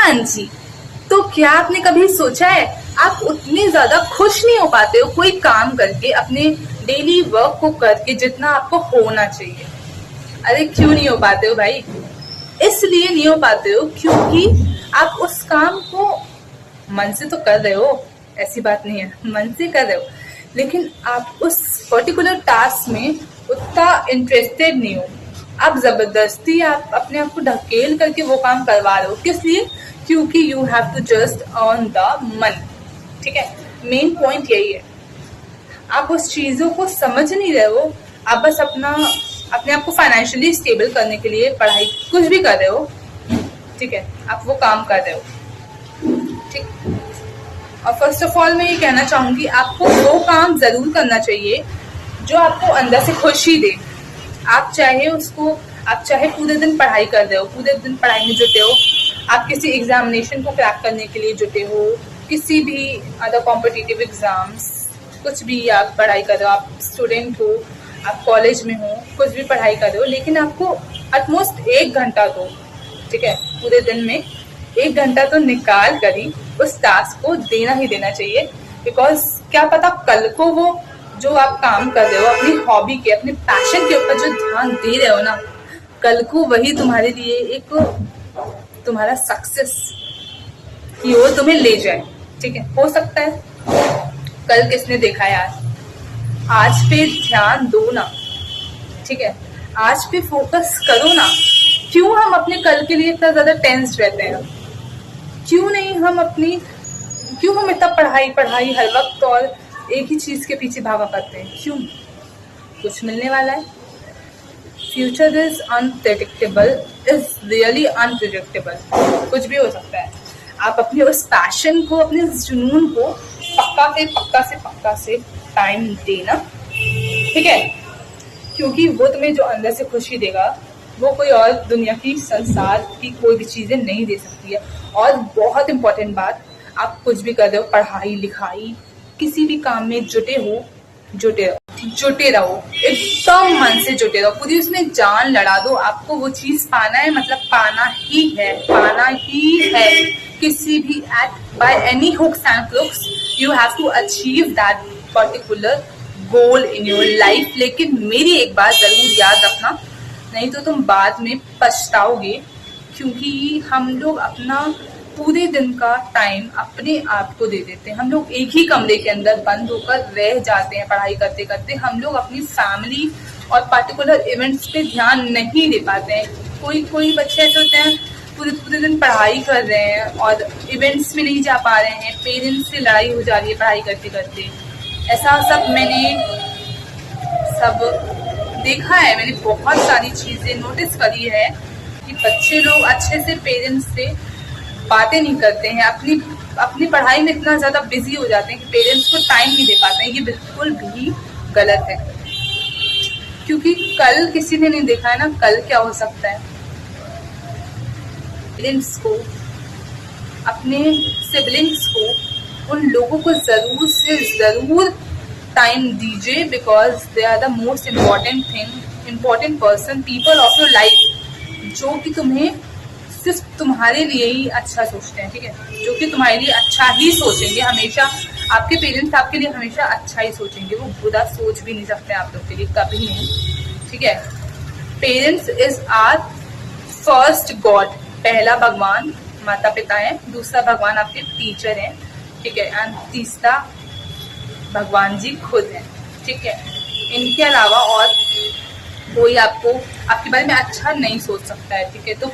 हाँ जी। तो क्या आपने कभी सोचा है, आप उतने ज्यादा खुश नहीं हो पाते हो कोई काम करके, अपने डेली वर्क को करके, जितना आपको होना चाहिए? अरे क्यों नहीं हो पाते हो भाई? इसलिए नहीं हो पाते हो क्योंकि आप उस काम को मन से तो कर रहे हो, ऐसी बात नहीं है, मन से कर रहे हो, लेकिन आप उस पर्टिकुलर टास्क में उतना इंटरेस्टेड नहीं हो। आप जबरदस्ती आप अपने आप को ढकेल करके वो काम करवा रहे हो, किस लिए? क्योंकि you have to just earn the money. ठीक है, मेन पॉइंट यही है। आप उस चीजों को समझ नहीं रहे हो, आप बस अपने आप को फाइनेंशियली स्टेबल करने के लिए पढ़ाई कुछ भी कर रहे हो। ठीक है, आप वो काम कर रहे हो। ठीक, और फर्स्ट ऑफ ऑल मैं ये कहना चाहूंगी, आपको वो काम जरूर करना चाहिए जो आपको अंदर से खुशी दे। आप चाहे पूरे दिन पढ़ाई कर रहे हो, पूरे दिन पढ़ाई में जुटे हो, आप किसी एग्जामिनेशन को क्रैक करने के लिए जुटे हो, किसी भी अदर कॉम्पिटिटिव एग्जाम्स, कुछ भी आप पढ़ाई कर रहे हो, आप स्टूडेंट हो, आप कॉलेज में हो, कुछ भी पढ़ाई कर रहे हो, लेकिन आपको एटमोस्ट 1 घंटा तो, ठीक है, पूरे दिन में 1 घंटा तो निकाल कर ही उस टास्क को देना ही देना चाहिए। बिकॉज क्या पता कल को वो जो आप काम कर रहे हो, अपनी हॉबी के, अपने पैशन के ऊपर जो ध्यान दे रहे हो ना, कल को वही तुम्हारे लिए एक तुम्हारा सक्सेस की ओर तुम्हें ले जाए। ठीक है, हो सकता है कल किसने देखा यार, आज पे ध्यान दो ना। ठीक है, आज पे फोकस करो ना। क्यों हम अपने कल के लिए इतना ज्यादा टेंस रहते हैं? क्यों हम इतना पढ़ाई हर वक्त और एक ही चीज के पीछे भागा करते हैं? क्यों? कुछ मिलने वाला है? Future is unpredictable, is really unpredictable, कुछ भी हो सकता है। आप अपने उस पैशन को, अपने जुनून को पक्का से टाइम देना। ठीक है, क्योंकि वो तुम्हें जो अंदर से खुशी देगा, वो कोई और दुनिया की, संसार की कोई भी चीजें नहीं दे सकती है। और बहुत इंपॉर्टेंट बात, आप कुछ भी कर रहे हो, पढ़ाई लिखाई, किसी भी काम में जुटे रहो, एकदम मन से जुटे रहो, पूरी उसमें जान लड़ा दो। आपको वो चीज पाना है, मतलब पाना ही है। किसी भी by any hooks and crooks you have to achieve that particular goal in your life। लेकिन मेरी एक बात जरूर याद रखना, नहीं तो तुम बाद में पछताओगे, क्योंकि हम लोग अपना पूरे दिन का टाइम अपने आप को दे देते हैं। हम लोग एक ही कमरे के अंदर बंद होकर रह जाते हैं पढ़ाई करते करते। हम लोग अपनी फैमिली और पर्टिकुलर इवेंट्स पे ध्यान नहीं दे पाते हैं। कोई बच्चे ऐसे होते हैं पूरे दिन पढ़ाई कर रहे हैं और इवेंट्स में नहीं जा पा रहे हैं, पेरेंट्स से लड़ाई हो जा रही है पढ़ाई करते करते। ऐसा मैंने देखा है, मैंने बहुत सारी चीजें नोटिस करी है कि बच्चे लोग अच्छे से पेरेंट्स से बातें नहीं करते हैं, अपनी पढ़ाई में इतना ज्यादा बिजी हो जाते हैं कि पेरेंट्स को टाइम नहीं दे पाते हैं। ये बिल्कुल भी गलत है, क्योंकि कल किसी ने नहीं देखा है ना, कल क्या हो सकता है। पेरेंट्स को, अपने सिबलिंग्स को, उन लोगों को जरूर से जरूर टाइम दीजिए, because they are the most important person, people of your life, जो कि तुम्हें सिर्फ तुम्हारे लिए ही अच्छा सोचते हैं। ठीक है, जो कि तुम्हारे लिए अच्छा ही सोचेंगे हमेशा। आपके पेरेंट्स आपके लिए हमेशा अच्छा ही सोचेंगे, वो बुरा सोच भी नहीं सकते आप लोग के लिए, कभी नहीं। ठीक है, parents is our first God, पहला भगवान माता पिता है, दूसरा भगवान आपके टीचर हैं। ठीक है, एंड तीसरा भगवान जी खुद हैं। ठीक है, इनके अलावा और कोई आपके बारे में अच्छा नहीं सोच सकता है। ठीक है, तो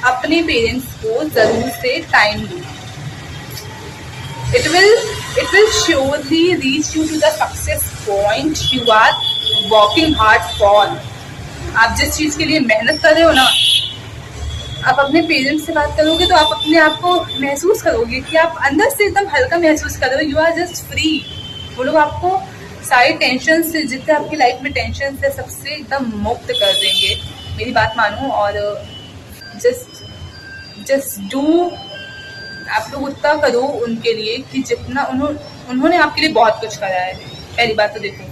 अपने पेरेंट्स को जरूर से टाइम दो। it will surely reach you to the success point you are working hard for। आप जिस चीज के लिए मेहनत कर रहे हो ना, आप अपने पेरेंट्स से बात करोगे तो आप अपने आप को महसूस करोगे कि आप अंदर से एकदम हल्का महसूस कर रहे हो, यू आर जस्ट फ्री। वो लोग आपको सारे टेंशन से, जितने आपकी लाइफ में टेंशन है, सबसे एकदम मुक्त कर देंगे। मेरी बात मानो और जस्ट डू। आप लोग उतना करो उनके लिए कि जितना उन्होंने आपके लिए बहुत कुछ करा है, पहली बात तो देखो।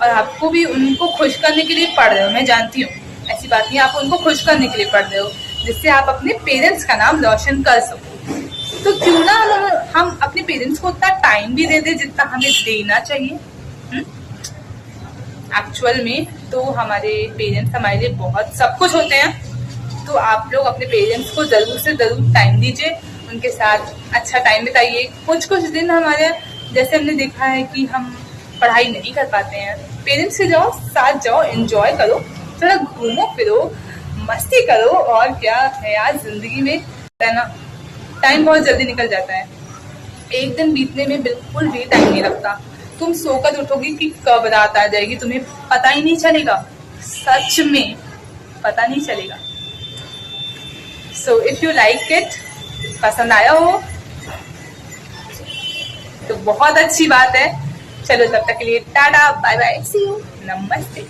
और आपको भी उनको खुश करने के लिए पढ़ रहे हो, मैं जानती हूँ, ऐसी बात नहीं, आप उनको खुश करने के लिए पढ़ रहे हो, जिससे आप अपने पेरेंट्स का नाम रोशन कर सको। तो क्यों ना हम अपने पेरेंट्स को उतना टाइम भी दे दे जितना हमें देना चाहिए। एक्चुअल में तो हमारे पेरेंट्स हमारे लिए बहुत सब कुछ होते हैं। तो आप लोग अपने पेरेंट्स को जरूर से जरूर टाइम दीजिए, उनके साथ अच्छा टाइम बिताइए। कुछ कुछ दिन हमारे जैसे हमने देखा है कि हम पढ़ाई नहीं कर पाते हैं, पेरेंट्स के जाओ, साथ जाओ, एंजॉय करो, थोड़ा घूमो फिरो, मस्ती करो। और क्या है यार, जिंदगी में है ना, टाइम बहुत जल्दी निकल जाता है। एक दिन बीतने में बिल्कुल भी टाइम नहीं लगता। तुम सोकर उठोगी कि कब रात आ जाएगी तुम्हें पता ही नहीं चलेगा, सच में पता नहीं चलेगा। So if you like it, पसंद आया हो तो बहुत अच्छी बात है। चलो तब तक के लिए tata, bye bye, see you, नमस्ते।